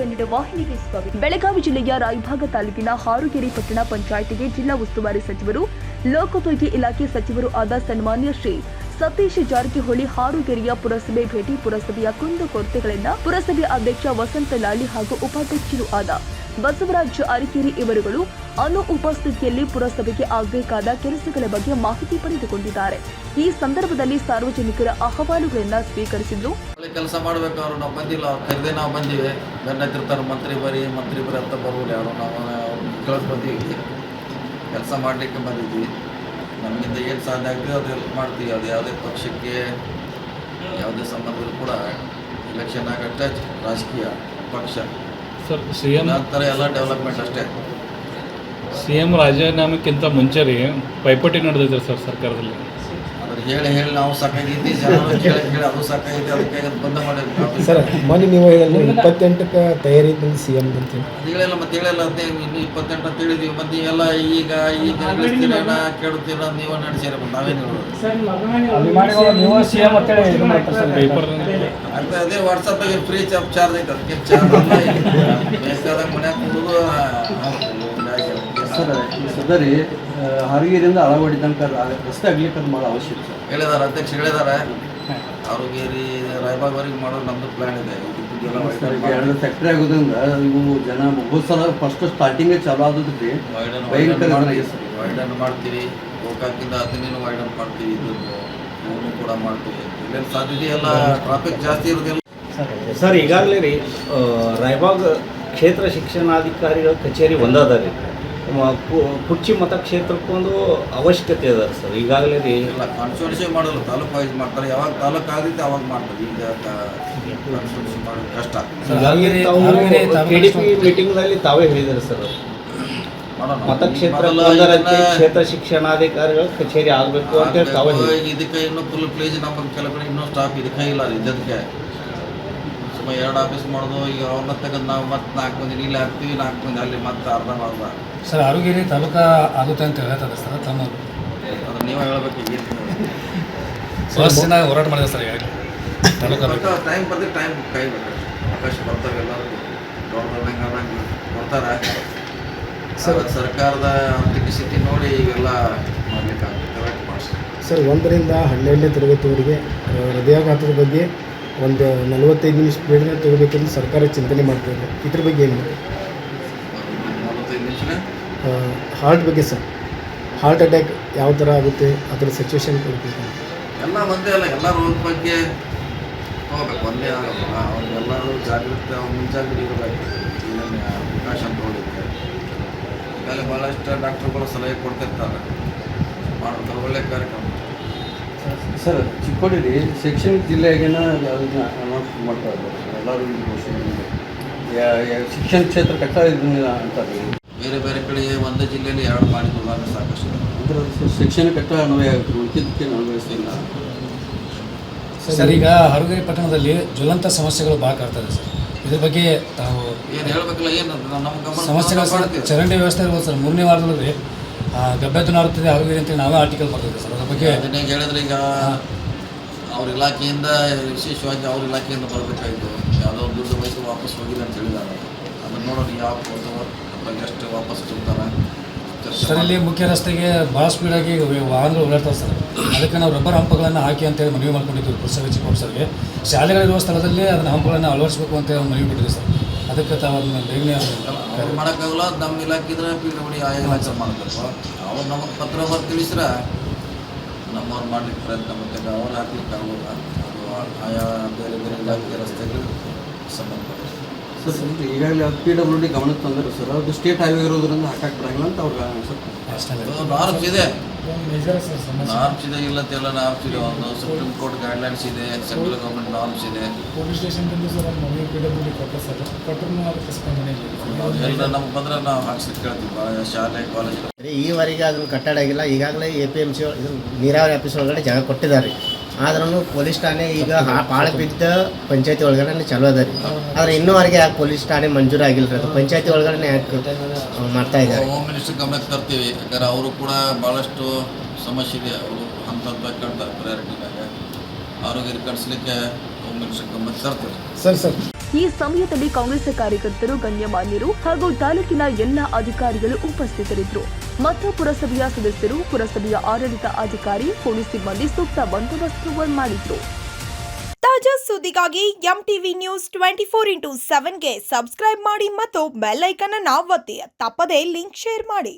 ಕನ್ನಡ ವಾಹಿನಿಗೆ ಸ್ವಾಗತ. ಬೆಳಗಾವಿ ಜಿಲ್ಲೆಯ ರಾಯಭಾಗ ತಾಲೂಕಿನ ಹಾರುಗೆರೆ ಪಟ್ಟಣ ಪಂಚಾಯಿತಿಗೆ ಜಿಲ್ಲಾ ಉಸ್ತುವಾರಿ ಸಚಿವರು, ಲೋಕೋಪಯೋಗಿ ಇಲಾಖೆ ಸಚಿವರು ಆದ ಸನ್ಮಾನ್ಯ ಶ್ರೀ ಸತೀಶ್ ಜಾರಕಿಹೊಳಿ ಹಾರುಗೆರೆಯ ಪುರಸಭೆ ಭೇಟಿ. ಪುರಸಭೆಯ ಕುಂದುಕೊರತೆಗಳನ್ನು ಪುರಸಭೆ ಅಧ್ಯಕ್ಷ ವಸಂತ ಲಾಳಿ ಹಾಗೂ ಉಪಾಧ್ಯಕ್ಷರು ಆದ ಬಸವರಾಜ ಅರಿಕೇರಿ ಇವರುಗಳು ಉಪಸ್ಥಿತಿಯಲ್ಲಿ ಪುರಸಭೆಗೆ ಆಗಬೇಕಾದ ಕೆಲಸಗಳ ಬಗ್ಗೆ ಮಾಹಿತಿ ಪಡೆದುಕೊಂಡಿದ್ದಾರೆ. ಈ ಸಂದರ್ಭದಲ್ಲಿ ಸಾರ್ವಜನಿಕರ ಅಹವಾಲುಗಳನ್ನು ಸ್ವೀಕರಿಸಿದ್ರು. ಕೆಲಸ ಮಾಡಬೇಕು, ಅವರು ನಾವು ಬಂದಿಲ್ಲ, ಅವ್ರು ಕರೆದೇ ನಾವು ಬಂದಿವೆ. ಬೆನ್ನತ್ತಿರ್ತಾರೆ ಮಂತ್ರಿ ಬರಿ ಅಂತ ಬರುವುದಿಲ್ಲ, ಅವರು ನಾವು ಕಳಿಸ್ ಬಂದೀವಿ, ಕೆಲಸ ಮಾಡಲಿಕ್ಕೆ ಬಂದಿದ್ವಿ. ನಮ್ಮಿಂದ ಏನು ಸಾಧ್ಯ ಆಗ್ತದೆ ಅದು ಹೆಲ್ಪ್ ಮಾಡ್ತೀವಿ. ಅದು ಯಾವುದೇ ಪಕ್ಷಕ್ಕೆ ಯಾವುದೇ ಸಂಬಂಧಗಳು ಕೂಡ ಎಲೆಕ್ಷನ್ ಆಗಟ್ಟೆ ರಾಜಕೀಯ ಪಕ್ಷ ಸರ್ CM ನಂತರ ಎಲ್ಲ ಡೆವಲಪ್ಮೆಂಟ್ ಅಷ್ಟೇ. CM ರಾಜೀನಾಮೆಕ್ಕಿಂತ ಮುಂಚೆ ರೀ ಪೈಪೋಟಿ ನಡೆದಿದೆ ಸರ್ ಸರ್ಕಾರದಲ್ಲಿ. ಅದ್ರ ಹೇಳಿ ನಾವು ಸಾಕಾಗಿದ್ವಿ, ಜನರು ಕೇಳಿ ಅದು ಸಾಕಾಗಿದೆ, ಅದಕ್ಕೆ ಬಂದ ಮಾಡಿದ್ವಿ ಸರ್. ಮೊನ್ನೆ ನೀವು ಹೇಳಿಲ್ಲ 28ಕ್ಕೆ ತಯಾರಿ ಬಂದು CM ಅಂತೀವಿ, ಅದು ಹೇಳಿಲ್ಲ. ಮತ್ತೆ ಹೇಳಿಲ್ಲ ಅಂತ ಇನ್ನು 28 ಅಂತ ಹೇಳಿದ್ವಿ. ಮತ್ತೆ ನೀವೆಲ್ಲ ಈಗ ನಡೆಸ್ತೀರೇನ ಕೇಳುತ್ತೀರ, ನೀವು ನಡೆಸಿರ, ನಾವೇನು ಪೇಪರ್ ಅಂತ ಅದೇ ವಾಟ್ಸಪ್ಗೆ ಫ್ರೀ ಚಾರ್ಜ್ ಐತೆ, ಅದಕ್ಕೆ ಚಾರ್ಜ್ ಬೇಕಾದಾಗ ಮನ್ಯಾಗ ಕೊಡೋದು. ಸರ್ ಈ ಸದರಿ ಹಾರುಗೇರಿಯಿಂದ ಅಳವಡಿ ತನಕ ರಸ್ತೆ ಆಗ್ಲಿಕ್ಕೆ ಅದು ಭಾಳ ಅವಶ್ಯಕ ಸರ್. ಹೇಳಿದಾರೆ, ಅಧ್ಯಕ್ಷ ಹೇಳಿದ್ದಾರೆ. ಹಾರುಗೇರಿ ರಾಯಬಾಗ್ವರೆಗೆ ಮಾಡೋದು ನಮ್ಮದು ಪ್ಲ್ಯಾನ್ ಇದೆ. ಎರಡು ಫ್ಯಾಕ್ಟ್ರಿ ಆಗೋದ್ರಿಂದ ಇವು ಜನ ಬಹು ಸಲ ಫಸ್ಟ್ ಸ್ಟಾರ್ಟಿಂಗೇ ಚಾಲು ಆದದ್ರಿ ವೈಡನ್ ಮಾಡ್ತೀವಿ, ಗೋಕಾಕಿಂದ ಅದನ್ನೇನು ವೈಡನ್ ಮಾಡ್ತೀವಿ, ಇದನ್ನು ಕೂಡ ಮಾಡ್ತೀವಿ. ಇಲ್ಲೇನು ಸಾಧ್ಯತೆ ಎಲ್ಲ ಟ್ರಾಫಿಕ್ ಜಾಸ್ತಿ ಇರೋದಿಲ್ಲ ಸರ್. ಈಗಾಗಲೇ ರೀ ರಾಯಬಾಗ್ ಕ್ಷೇತ್ರ ಶಿಕ್ಷಣಾಧಿಕಾರಿಗಳ ಕಚೇರಿ ಒಂದಾದ ರೀ, ಕುರ್ಚಿ ಮತಕ್ಷೇತ್ರಕ್ಕೊಂದು ಅವಶ್ಯಕತೆ ಅದ ಸರ್. ಈಗಾಗಲೇ ರೀ ಇಲ್ಲ ಕಾನ್ಸ್ಟಿಟ್ಯೂನ್ಸಿ ಮಾಡಲ್ಲ, ತಾಲೂಕು ವೈಸ್ ಮಾಡ್ತಾರೆ. ಯಾವಾಗ ತಾಲೂಕು ಆಗೈತೆ ಅವಾಗ ಮಾಡ್ತಾರೆ. ಈಗ ಕಾನ್ಸ್ಟಿಟ್ಯೂನ್ಸಿ ಮಾಡೋದು ಕಷ್ಟ. KDP ಮೀಟಿಂಗ್ನಲ್ಲಿ ತಾವೇ ಹೇಳಿದ್ದಾರೆ ಸರ್, ಮತಕ್ಷೇತ್ರ ಒಂದರಂತೆ ಕ್ಷೇತ್ರ ಶಿಕ್ಷಣಾಧಿಕಾರಿಗಳ ಕಚೇರಿ ಆಗಬೇಕು ಅಂತ ತಾವೇ. ಇದಕ್ಕೆ ಇನ್ನೂ ಫುಲ್ ಪ್ಲೇಜ್ ನಮಗೆ ಕೆಲವು ಕಡೆ ಇನ್ನೂ ಸ್ಟಾಫ್ ಇದಕ್ಕೆ ಇಲ್ಲ. ಇದಕ್ಕೆ ಸುಮ್ಮನೆ 2 ಆಫೀಸ್ ಮಾಡೋದು. ಈಗ ಅವ್ರನ್ನ ತೆಗೆದು ನಾವು ಮತ್ತೆ 4 ಮಂದಿ ಇಲ್ಲಿ ಹಾಕ್ತೀವಿ, 4 ಮಂದಿ ಅಲ್ಲಿ ಮತ್ತೆ ಅರ್ಧ ಸರ್. ಹಾರುಗೇರಿ ತಾಲೂಕಾ ಆಗುತ್ತೆ ಅಂತ ಹೇಳ್ತದೆ ಸರ್. ತಮ್ಮ ಅದನ್ನು ನೀವೇ ಹೇಳ್ಬೇಕು. ಈಗ ದಿನ ಹೋರಾಟ ಮಾಡಿದೆ ಸರ್. ಈಗ ತಾಲೂಕು ಟೈಮ್ ಬರ್ತೀವಿ, ಟೈಮ್ ಕಾಯ್ಬೇಕು. ಅವಕಾಶ ಬರ್ತಾವೆ, ಎಲ್ಲರೂ ದೊಡ್ಡದಂಗೆ ಬರ್ತಾರೆ. ಸರ್ಕಾರದ ಆರ್ಥಿಕ ಸ್ಥಿತಿ ನೋಡಿ ಇವೆಲ್ಲ ಮಾಡಲಿಕ್ಕಾಗುತ್ತೆ. ಸರ್ 1 ರಿಂದ 12ನೇ ತರಗತಿವರೆಗೆ ಹೃದಯಾಘಾತದ ಬಗ್ಗೆ ಒಂದು 45 ನಿಮಿಷ ಸ್ಪೀಡ್ನ ತಗೋಬೇಕಂತ ಸರ್ಕಾರ ಚಿಂತನೆ ಮಾಡ್ತಾಯಿದೆ. ಇದ್ರ ಬಗ್ಗೆ ಏನು? 45 ನಿಮಿಷ ಹಾರ್ಟ್ ಬಗ್ಗೆ ಸರ್, ಹಾರ್ಟ್ ಅಟ್ಯಾಕ್ ಯಾವ ಥರ ಆಗುತ್ತೆ ಅದರ ಸಿಚುವೇಶನ್ ಕೊಡ್ಬೇಕು. ಎಲ್ಲ ಒಂದೇ ಅಲ್ಲ, ಎಲ್ಲ ರೋಗದ ಬಗ್ಗೆ ಹೋಗ್ಬೇಕು, ಒಂದೇ ಆಗೋಲ್ಲ. ಅವ್ರಿಗೆಲ್ಲರೂ ಜಾಗೃತಿ, ಮುಂಜಾಗ್ರತೆ ಇರಬೇಕು. ಏನೇನು ಅವಕಾಶ ಅಂತ ಹೋಗುತ್ತೆ. ಈಗಾಗಲೇ ಭಾಳಷ್ಟು ಡಾಕ್ಟ್ರುಗಳು ಸಲಹೆ ಕೊಡ್ತಿರ್ತಾರೆ, ಮಾಡ್ತಾರೆ. ಒಳ್ಳೆಯ ಕಾರ್ಯಕ್ರಮ ಸರ್. ಚಿಕ್ಕೋಡಿ ಶೈಕ್ಷಣಿಕ ಜಿಲ್ಲೆಯಾಗೇನ ಅದನ್ನ ಅನೌನ್ಸ್ ಮಾಡ್ತಾ ಇದ್ದಾರೆ ಎಲ್ಲರೂ. ಶಿಕ್ಷಣ ಕ್ಷೇತ್ರ ಕಟ್ಟ ಇದನ್ನ ಅಂತಾರೆ. ಬೇರೆ ಬೇರೆ ಕಡೆ ಒಂದೇ ಜಿಲ್ಲೆಯಲ್ಲಿ 2 ಮಾಡಿದ್ರು ಸಾಕಷ್ಟು. ಅದರ ಶಿಕ್ಷಣ ಕಟ್ಟ ಅನ್ವಯ ಆಗುತ್ತೆ, ಉಳಿದಿದ್ದಕ್ಕೆ ಅನ್ವಯಿಸಿಲ್ಲ ಸರ್. ಈಗ ಹಾರುಗೇರಿ ಪಟ್ಟಣದಲ್ಲಿ ಜ್ವಲಂತ ಸಮಸ್ಯೆಗಳು ಭಾಳ ಕಾಡ್ತದೆ ಸರ್. ಇದ್ರ ಬಗ್ಗೆ ತಾವು ಏನು ಹೇಳಬೇಕಲ್ಲ, ಏನು ನಮ್ಮ ಗಮನ ಸಮಸ್ಯೆಗಳು ಸರ್. ಚರಂಡಿ ವ್ಯವಸ್ಥೆ ಇರ್ಬೋದು ಸರ್. 3ನೇ ವಾರದಲ್ಲಿ ಗಬ್ಬೆದ್ದು ನಾರುತ್ತದೆ ಹಾರುಗೇರಿ ಅಂತ ನಾವೇ ಆರ್ಟಿಕಲ್ ಬರ್ತಿದ್ದೆ ಸರ್. ಅದ್ರ ಬಗ್ಗೆ ಅದನ್ನೇ ಹೇಳಿದ್ರೆ ಈಗ ಅವ್ರ ಇಲಾಖೆಯಿಂದ, ವಿಶೇಷವಾಗಿ ಅವ್ರ ಇಲಾಖೆಯಿಂದ ಬರಬೇಕಾಯಿತು. ಯಾವುದೋ ಒಂದು ದುಡ್ಡು ವಯಸ್ಸು ವಾಪಸ್ ಹೋಗಿದೆ ಅಂತ ಹೇಳಿದ್ದಾರೆ. ಅದನ್ನು ನೋಡೋದು ಯಾವ ಎಷ್ಟು ವಾಪಸ್ ತುಂಬ್ತಾರೆ ಸರ್. ಇಲ್ಲಿ ಮುಖ್ಯ ರಸ್ತೆಗೆ ಭಾಳ ಸ್ಪೀಡಾಗಿ ವಾಹನಗಳು ಓಡಾಡ್ತಾವೆ ಸರ್. ಅದಕ್ಕೆ ನಾವು ರಬ್ಬರ್ ಹಂಪಗಳನ್ನು ಹಾಕಿ ಅಂತೇಳಿ ಮನವಿ ಮಾಡ್ಕೊಂಡಿದ್ದೀವಿ ಪುರಸಭೆ ಚಿಕ್ಕ ಸರ್ಗೆ. ಶಾಲೆಗಳಿರುವ ಸ್ಥಳದಲ್ಲಿ ಅದನ್ನು ಹಂಪಗಳನ್ನು ಅಳವಡಿಸಬೇಕು ಅಂತ ಮನವಿ ಕೊಟ್ಟಿದ್ದೀವಿ ಸರ್. ಅದಕ್ಕೆ ತಾವು ಅದನ್ನು ಬೇಗನೆ ಅವ್ರು ಮಾಡೋಕ್ಕಾಗಲ್ಲ. ನಮ್ಮ ಇಲಾಖೆ ಇದ್ರೆ PWD ಆಯಾ ಇಲಾಖೆ ಮಾಡಬೇಕು. ಅವ್ರು ನಮಗೆ ಪತ್ರ ಬರೆದು ತಿಳಿಸ್ರೆ ನಮ್ಮವ್ರು ಮಾಡ್ಲಿಕ್ಕೆ ಪ್ರಯತ್ನ ಮಾಡ್ತಾರೆ. ಅವ್ರು ಹಾಕ್ಲಿಕ್ಕೆ ಆಗೋಲ್ಲ. ಅದು ಆಯಾ ಬೇರೆ ಬೇರೆ ಇಲಾಖೆ ರಸ್ತೆಗಳು ಸಂಬಂಧಪಟ್ಟ ಸರ್. ಈಗಾಗಲೇ ಅದು PWD ಗಮನಕ್ಕೆ ತಂದರು ಸರ್. ಅದು ಸ್ಟೇಟ್ ಹೈವೇ ಇರೋದ್ರಿಂದ ಹಾಕಕ್ಕೆ ಬರೋಂಗಿಲ್ಲ ಅಂತ ಅವ್ರಿಗೆ ಅನ್ಸುತ್ತೆ. ನಾರ್ಮ್ಸ್ ಇದೆ, ನಾರ್ಮ್ಸ್ ಇದೆ. ಇಲ್ಲ ಅಂತ ಎಲ್ಲ ನಾರ್ಮ್ಸ್ ಇದೆ. ಒಂದು ಸುಪ್ರೀಂ ಕೋರ್ಟ್ ಗೈಡ್ಲೈನ್ಸ್ ಇದೆ, ಸೆಂಟ್ರಲ್ ಗೌರ್ಮೆಂಟ್ ನಾರ್ಮ್ಸ್ ಇದೆ. ಪೊಲೀಸ್ ಸ್ಟೇಷನ್ದಲ್ಲಿ ಸರ್ PWD ಕೊಟ್ಟರು ಸರ್. ಕೊಟ್ಟರು ಅದಕ್ಕೆ ಸ್ಪಂದನೆ ಎಲ್ಲ ನಮ್ಗೆ ಬಂದರೆ ನಾವು ಹಾಕ್ಸ್ಲಿಕ್ಕೆ ಕೇಳ್ತೀವಿ. ಶಾಲೆ ಕಾಲೇಜ್ ಈವರೆಗೆ ಅದನ್ನು ಕಟ್ಟಡ ಆಗಿಲ್ಲ. ಈಗಾಗಲೇ APMC ನೀರಾವರಿ ಆಫೀಸ್ ಒಳಗಡೆ ಜಾಗ ಕೊಟ್ಟಿದ್ದಾರೆ. ಆದ್ರೂ ಪೊಲೀಸ್ ಠಾಣೆ ಈಗ ಪಾಳು ಬಿದ್ದ ಪಂಚಾಯತಿ ಒಳಗಡೆ ಚಾಲೂ ಅದ ರೀ. ಆದರೆ ಇನ್ನೂವರೆಗೆ ಯಾಕೆ ಪೊಲೀಸ್ ಠಾಣೆ ಮಂಜೂರು ಆಗಿಲ್ಲ ರೀ. ಅದು ಪಂಚಾಯತಿ ಒಳಗಡೆ ಯಾಕೆ ಮಾಡ್ತಾ ಇದ್ದಾರೆ? ಹೋಮ್ ಮಿನಿಸ್ಟರ್ ಗಮನಕ್ಕೆ ತರ್ತೀವಿ. ಯಾಕಂದ್ರೆ ಅವರು ಕೂಡ ಭಾಳಷ್ಟು ಸಮಸ್ಯೆ ಇದೆ. ಅವರು ಹಂತ ಕೇಳ್ತಾರೆ ಪ್ರಯಾರಿಟಿನಾಗ. ಆರೋಗ್ಯ ಕಳಿಸ್ಲಿಕ್ಕೆ ಹೋಮ್ ಮಿನಿಸ್ಟರ್ ಗಮನಕ್ಕೆ ತರ್ತೀವಿ ಸರ್. ಈ ಸಮಯದಲ್ಲಿ ಕಾಂಗ್ರೆಸ್ ಕಾರ್ಯಕರ್ತರು, ಗಣ್ಯಮಾನ್ಯರು ಹಾಗೂ ತಾಲೂಕಿನ ಎಲ್ಲ ಅಧಿಕಾರಿಗಳು ಉಪಸ್ಥಿತರಿದ್ದರು ಮತ್ತು ಪುರಸಭೆಯ ಸದಸ್ಯರು, ಪುರಸಭೆಯ ಆಡಳಿತ ಅಧಿಕಾರಿ, ಪೊಲೀಸ್ ಸಿಬ್ಬಂದಿ ಸೂಕ್ತ ಬಂದೋಬಸ್ತ್ ಮಾಡಿದ್ರು. ತಾಜಾ ಸುದ್ದಿಗಾಗಿ ಎಂಟಿವಿ ನ್ಯೂಸ್ 24x7ಗೆ ಸಬ್ಸ್ಕ್ರೈಬ್ ಮಾಡಿ ಮತ್ತು ಬೆಲ್ ಐಕಾನ್ ಅನ್ನು ಒತ್ತಿ. ತಪ್ಪದೇ ಲಿಂಕ್ ಶೇರ್ ಮಾಡಿ.